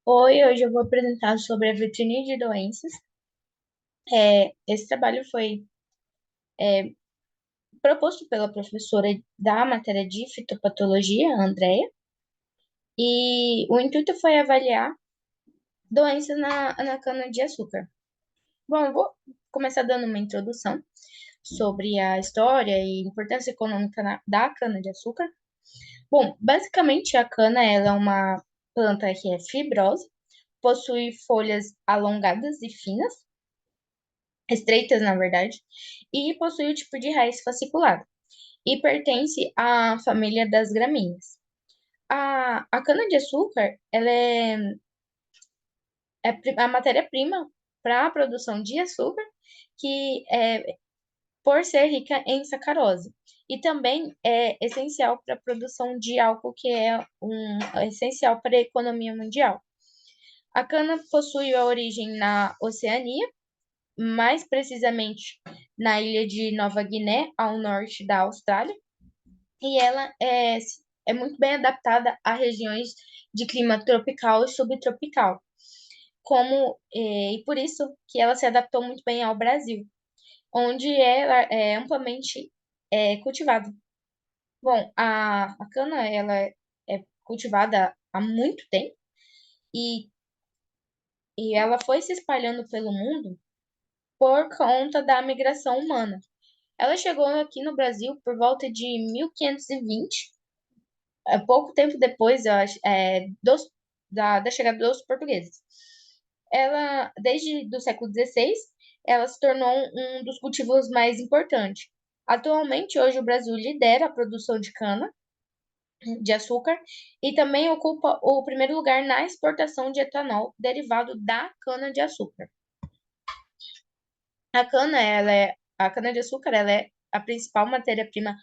Oi, hoje eu vou apresentar sobre a vitrine de doenças. Esse trabalho foi proposto pela professora da matéria de fitopatologia, a Andrea, e o intuito foi avaliar doenças na cana-de-açúcar. Bom, eu vou começar dando uma introdução sobre a história e importância econômica da cana-de-açúcar. Bom, basicamente a cana ela é uma planta que é fibrosa, possui folhas alongadas e finas, estreitas, na verdade, e possui o tipo de raiz fasciculada e pertence à família das gramíneas. A cana-de-açúcar, ela é a matéria-prima para a produção de açúcar, que é por ser rica em sacarose. E também é essencial para a produção de álcool, que é essencial para a economia mundial. A cana possui a origem na Oceania, mais precisamente na ilha de Nova Guiné, ao norte da Austrália, e ela é muito bem adaptada a regiões de clima tropical e subtropical, e por isso que ela se adaptou muito bem ao Brasil, onde ela é amplamente cultivada. Bom, a cana ela é cultivada há muito tempo e, e ela foi se espalhando pelo mundo por conta da migração humana. Ela chegou aqui no Brasil por volta de 1520, pouco tempo depois, eu acho, da chegada dos portugueses. Ela, desde do século XVI, ela se tornou um dos cultivos mais importantes. Atualmente, hoje, o Brasil lidera a produção de cana de açúcar e também ocupa o primeiro lugar na exportação de etanol derivado da cana de açúcar. A cana de açúcar, ela é a principal matéria-prima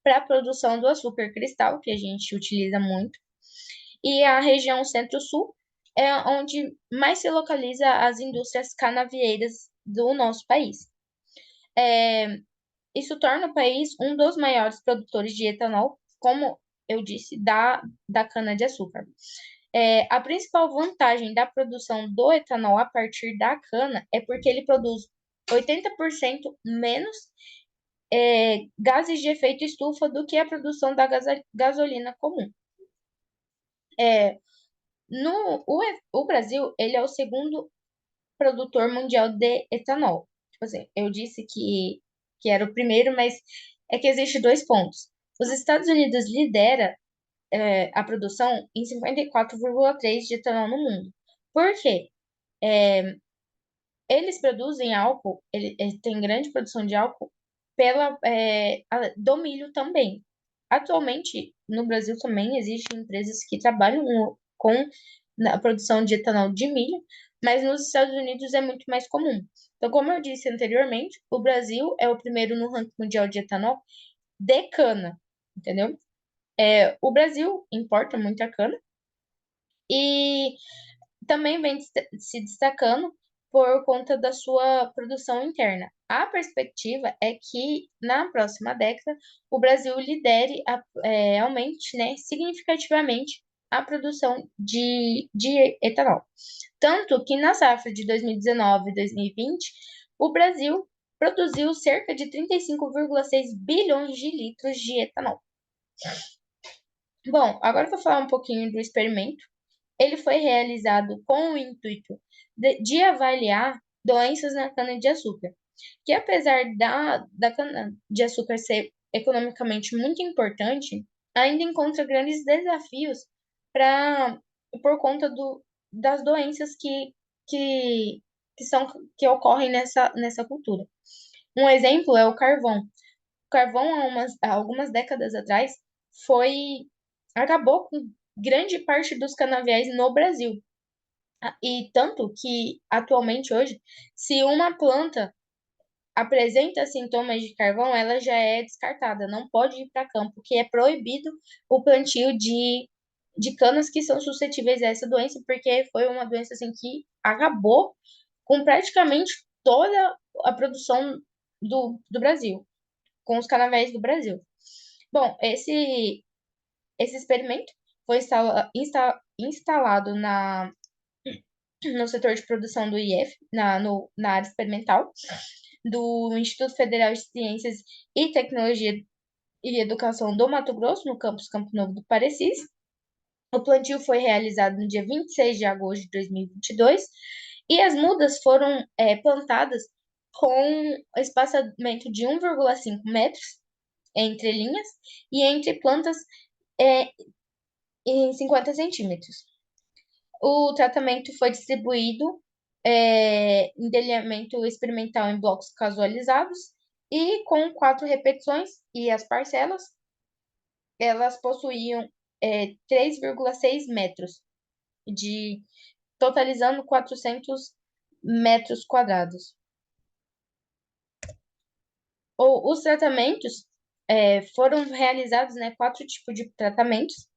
para a produção do açúcar cristal, que a gente utiliza muito. E a região Centro-Sul é onde mais se localiza as indústrias canavieiras do nosso país. É, Isso torna o país um dos maiores produtores de etanol, como eu disse, da cana-de-açúcar. A principal vantagem da produção do etanol a partir da cana é porque ele produz 80% menos gases de efeito estufa do que a produção da gasolina comum. É, o Brasil, ele é o segundo produtor mundial de etanol. Tipo assim, eu disse que era o primeiro, mas é que existe dois pontos. Os Estados Unidos lidera a produção em 54,3% de etanol no mundo. Por quê? Eles produzem álcool, ele tem grande produção de álcool do milho também. Atualmente, no Brasil também existem empresas que trabalham com a produção de etanol de milho, mas nos Estados Unidos é muito mais comum. Então, como eu disse anteriormente, o Brasil é o primeiro no ranking mundial de etanol de cana, entendeu? O Brasil importa muita cana e também vem se destacando por conta da sua produção interna. A perspectiva é que na próxima década o Brasil aumente, né, significativamente a produção de etanol. Tanto que na safra de 2019 e 2020, o Brasil produziu cerca de 35,6 bilhões de litros de etanol. Bom, agora eu vou falar um pouquinho do experimento. Ele foi realizado com o intuito de avaliar doenças na cana-de-açúcar, que apesar da cana-de-açúcar ser economicamente muito importante, ainda encontra grandes desafios pra, por conta das doenças que, que ocorrem nessa cultura. Um exemplo é o carvão. O carvão, há algumas décadas atrás, foi acabou com grande parte dos canaviais no Brasil. E tanto que, atualmente, hoje, se uma planta apresenta sintomas de carvão, ela já é descartada, não pode ir para campo, que é proibido o plantio de canas que são suscetíveis a essa doença, porque foi uma doença assim que acabou com praticamente toda a produção do Brasil, com os canaviais do Brasil. Bom, esse experimento foi instalado no setor de produção do IF, na área experimental, do Instituto Federal de Ciências e Tecnologia e Educação do Mato Grosso, no campus Campo Novo do Parecis. O plantio foi realizado no dia 26 de agosto de 2022 e as mudas foram plantadas com espaçamento de 1,5 metros entre linhas e entre plantas é, em 50 centímetros. O tratamento foi distribuído em telhamento experimental em blocos casualizados e com 4 repetições, e as parcelas elas possuíam 3,6 metros, totalizando 400 metros quadrados. Os tratamentos foram realizados, né, 4 tipos de tratamentos.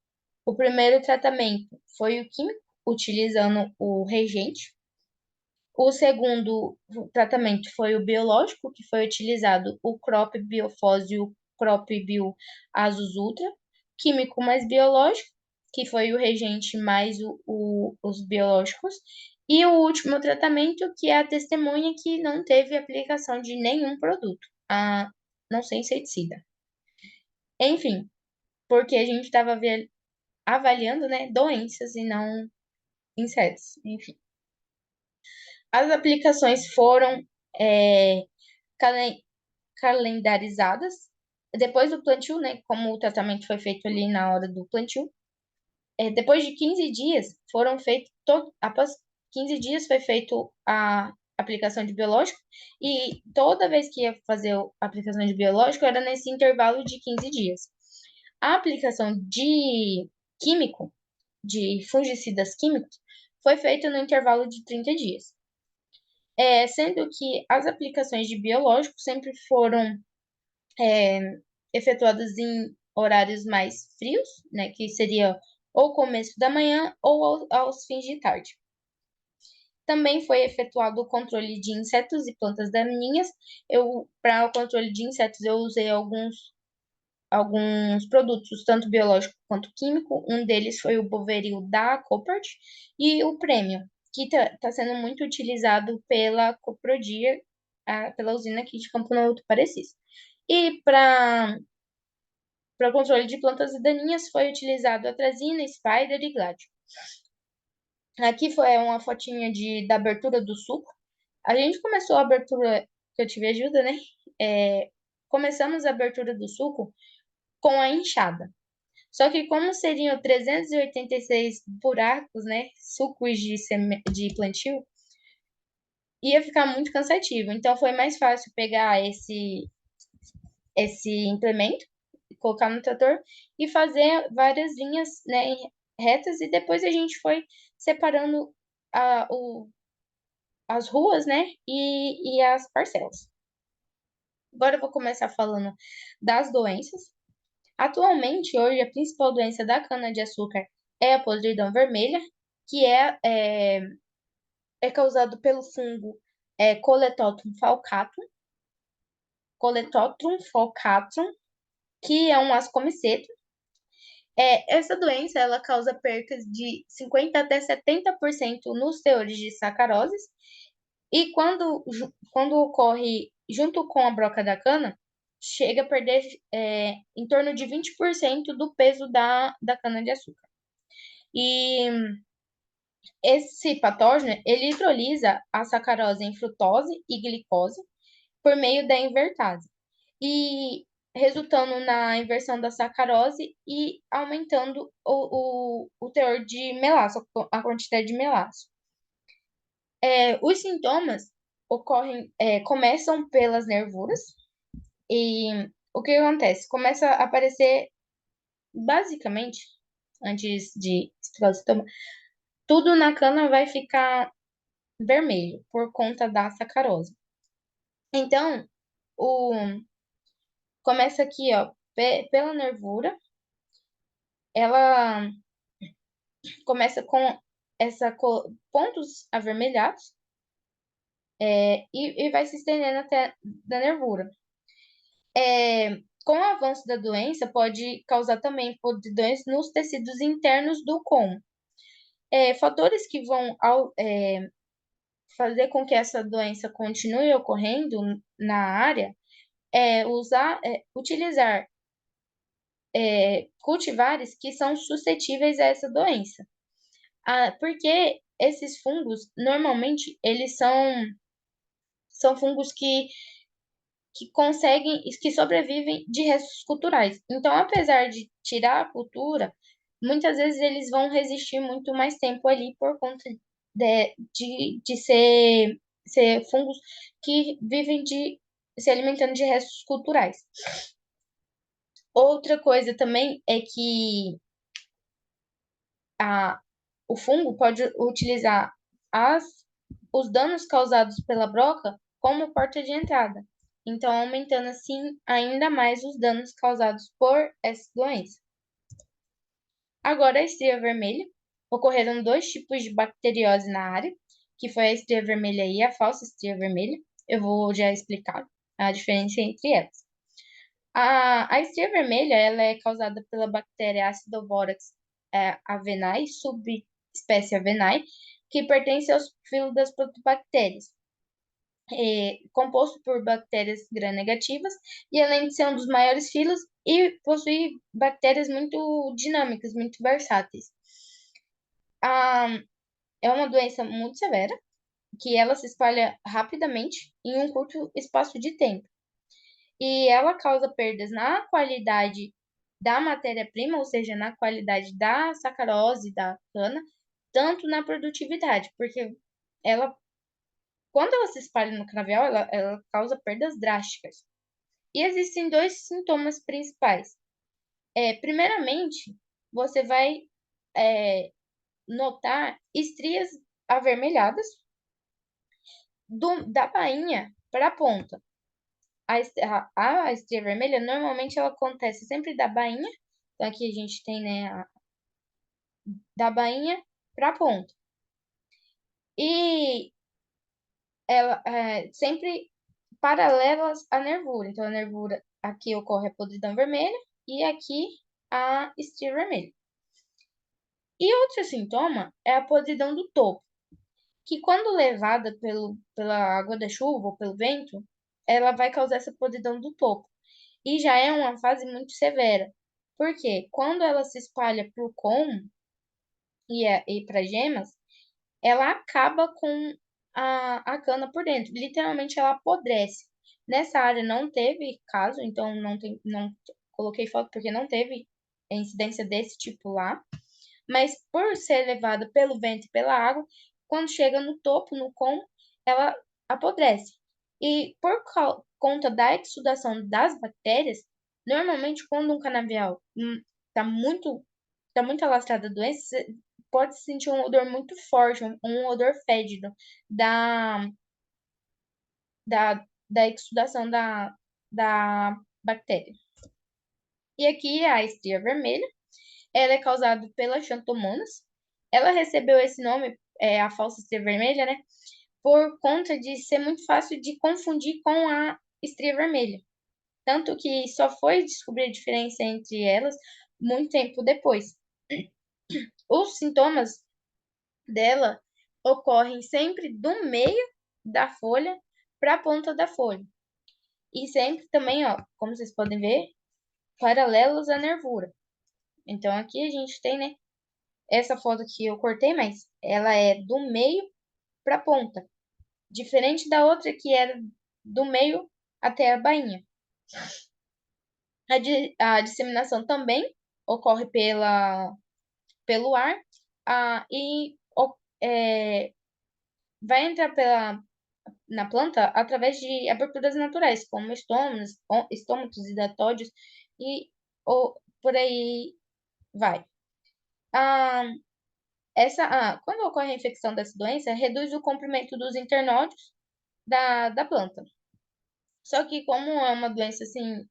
O primeiro tratamento foi o químico, utilizando o reagente. O segundo tratamento foi o biológico, que foi utilizado o Crop Biofós e o Crop Bio Azus Ultra. Químico mais biológico, que foi o reagente mais os biológicos. E o último tratamento, que é a testemunha que não teve aplicação de nenhum produto, a não ser inseticida. Enfim, porque a gente estava avaliando, né, doenças e não insetos. Enfim. As aplicações foram é, calendarizadas depois do plantio, né? Como o tratamento foi feito ali na hora do plantio. Depois de 15 dias, foram feitos. Após 15 dias foi feito a aplicação de biológico, e toda vez que ia fazer a aplicação de biológico era nesse intervalo de 15 dias. A aplicação de químico, de fungicidas químicos, foi feita no intervalo de 30 dias. Sendo que as aplicações de biológicos sempre foram efetuadas em horários mais frios, né, que seria ou começo da manhã ou aos fins de tarde. Também foi efetuado o controle de insetos e plantas daninhas. Para o controle de insetos, eu usei alguns produtos, tanto biológico quanto químico. Um deles foi o Boveril da Copart e o Premium, que está sendo muito utilizado pela Coprodia, pela usina aqui de Campo Novo do Parecis. E para controle de plantas daninhas foi utilizado atrazina, Spider e Gladio. Aqui foi uma fotinha da abertura do suco. A gente começou a abertura, que eu tive ajuda, né? Começamos a abertura do suco com a enxada. Só que como seriam 386 buracos, né, sucos de plantio, ia ficar muito cansativo. Então foi mais fácil pegar esse implemento, colocar no trator e fazer várias linhas, né, retas, e depois a gente foi separando as ruas, né, e as parcelas. Agora eu vou começar falando das doenças. Atualmente, hoje, a principal doença da cana-de-açúcar é a podridão vermelha, que é causado pelo fungo Coletótrum falcatum, que é um ascomiceto. Essa doença ela causa percas de 50 até 70% nos teores de sacaroses, e quando ocorre junto com a broca da cana, chega a perder em torno de 20% do peso da cana-de-açúcar. E esse patógeno, ele hidrolisa a sacarose em frutose e glicose por meio da invertase, e resultando na inversão da sacarose e aumentando o teor de melaço, a quantidade de melaço. Os sintomas começam pelas nervuras, e o que acontece? Começa a aparecer, basicamente, antes de explicar o sintoma, tudo na cana vai ficar vermelho por conta da sacarose. Então, começa aqui, ó, pela nervura, ela começa com pontos avermelhados, e vai se estendendo até da nervura. Com o avanço da doença, pode causar também podridões nos tecidos internos do cômoro. Fatores que vão fazer com que essa doença continue ocorrendo na área utilizar cultivares que são suscetíveis a essa doença. Porque esses fungos, normalmente, eles são fungos que sobrevivem de restos culturais. Então, apesar de tirar a cultura, muitas vezes eles vão resistir muito mais tempo ali por conta de ser fungos que vivem se alimentando de restos culturais. Outra coisa também é que a, o fungo pode utilizar os danos causados pela broca como porta de entrada, então aumentando assim ainda mais os danos causados por essa doença. Agora, a estria vermelha. Ocorreram dois tipos de bacteriose na área, que foi a estria vermelha e a falsa estria vermelha. Eu vou já explicar a diferença entre elas. A estria vermelha ela é causada pela bactéria Acidovorax avenae, subespécie avenae, que pertence ao filo das protobactérias. Composto por bactérias gram-negativas e além de ser um dos maiores filos e possui bactérias muito dinâmicas, muito versáteis. É uma doença muito severa, que ela se espalha rapidamente em um curto espaço de tempo. E ela causa perdas na qualidade da matéria-prima, ou seja, na qualidade da sacarose da cana, tanto na produtividade, porque ela, quando ela se espalha no canavial, ela causa perdas drásticas. E existem dois sintomas principais. Primeiramente, você vai notar estrias avermelhadas da bainha para a ponta. A estria vermelha, normalmente, ela acontece sempre da bainha. Então, aqui a gente tem, né, da bainha para a ponta. E ela sempre paralelas à nervura. Então, a nervura, aqui ocorre a podridão vermelha e aqui a estria vermelha. E outro sintoma é a podridão do topo, que quando levada pela água da chuva ou pelo vento, ela vai causar essa podridão do topo. E já é uma fase muito severa, porque quando ela se espalha para o como e para gemas, ela acaba com a cana por dentro. Literalmente, ela apodrece. Nessa área não teve caso, então não coloquei foto porque não teve incidência desse tipo lá. Mas por ser levada pelo vento e pela água, quando chega no topo, no como, ela apodrece. E por conta da exsudação das bactérias, normalmente quando um canavial está muito alastrada a doença, você pode sentir um odor muito forte, um odor fédido da, da exsudação da bactéria. E aqui a estria vermelha, ela é causada pelas xantomonas. Ela recebeu esse nome, a falsa estria vermelha, né? Por conta de ser muito fácil de confundir com a estria vermelha. Tanto que só foi descobrir a diferença entre elas muito tempo depois. Os sintomas dela ocorrem sempre do meio da folha para a ponta da folha. E sempre também, ó, como vocês podem ver, paralelos à nervura. Então aqui a gente tem, né, essa foto que eu cortei, mas ela é do meio para a ponta. Diferente da outra que era do meio até a bainha. A disseminação também ocorre pelo ar e vai entrar na planta através de aberturas naturais, como estômatos hidratóides por aí vai. Ah, quando ocorre a infecção dessa doença, reduz o comprimento dos internódios da planta. Só que como é uma doença assim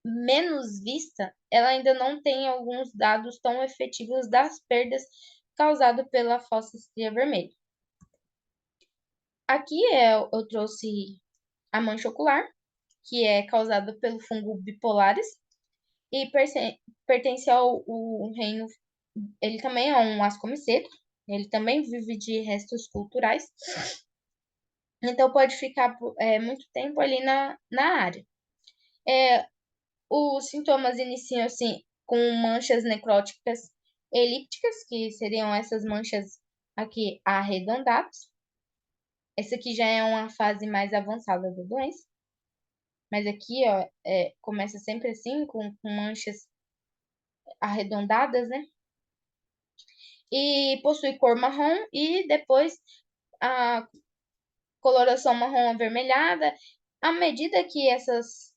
menos vista, ela ainda não tem alguns dados tão efetivos das perdas causadas pela falsa estria vermelha. Aqui eu trouxe a mancha ocular, que é causada pelo fungo bipolares e pertence ao reino ele também é um ascomiceto, ele também vive de restos culturais, então pode ficar muito tempo ali na área. É, os sintomas iniciam-se com manchas necróticas elípticas, que seriam essas manchas aqui arredondadas. Essa aqui já é uma fase mais avançada da doença, mas aqui, ó, começa sempre assim, com manchas arredondadas, né? E possui cor marrom e depois a coloração marrom avermelhada. À medida que essas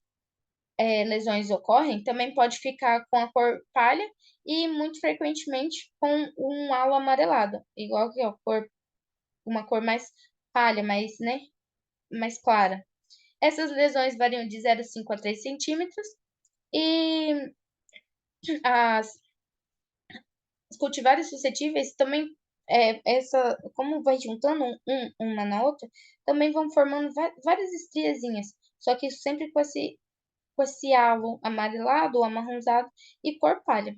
lesões ocorrem, também pode ficar com a cor palha e muito frequentemente com um halo amarelado, igual que a cor, uma cor mais palha, mais clara. Essas lesões variam de 0,5 a 3 centímetros e as os cultivares suscetíveis também, como vai juntando uma na outra, também vão formando várias estriazinhas, só que isso sempre com esse halo amarelado ou amarronzado e cor palha.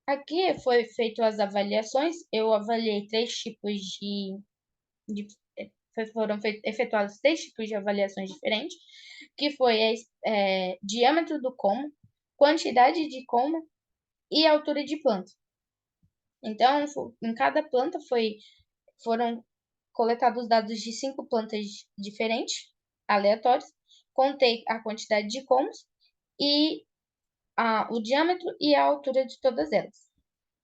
Aqui foi feito as avaliações, eu avaliei três tipos de efetuados três tipos de avaliações diferentes, que foi diâmetro do como, quantidade de como e altura de planta. Então, em cada planta foram coletados dados de 5 plantas diferentes, aleatórios, contei a quantidade de comos e o diâmetro e a altura de todas elas.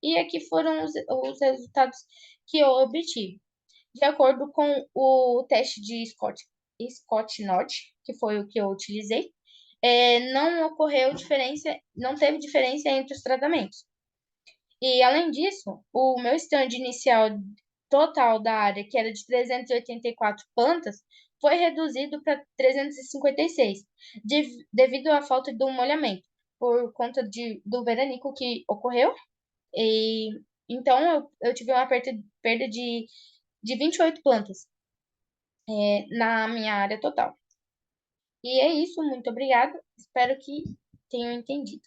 E aqui foram os resultados que eu obtive. De acordo com o teste de Scott-North, que foi o que eu utilizei, não ocorreu diferença, não teve diferença entre os tratamentos. E, além disso, o meu stand inicial total da área, que era de 384 plantas, foi reduzido para 356, devido à falta do molhamento, por conta do veranico que ocorreu. E, então, eu tive uma perda de 28 plantas, na minha área total. E é isso, muito obrigada. Espero que tenham entendido.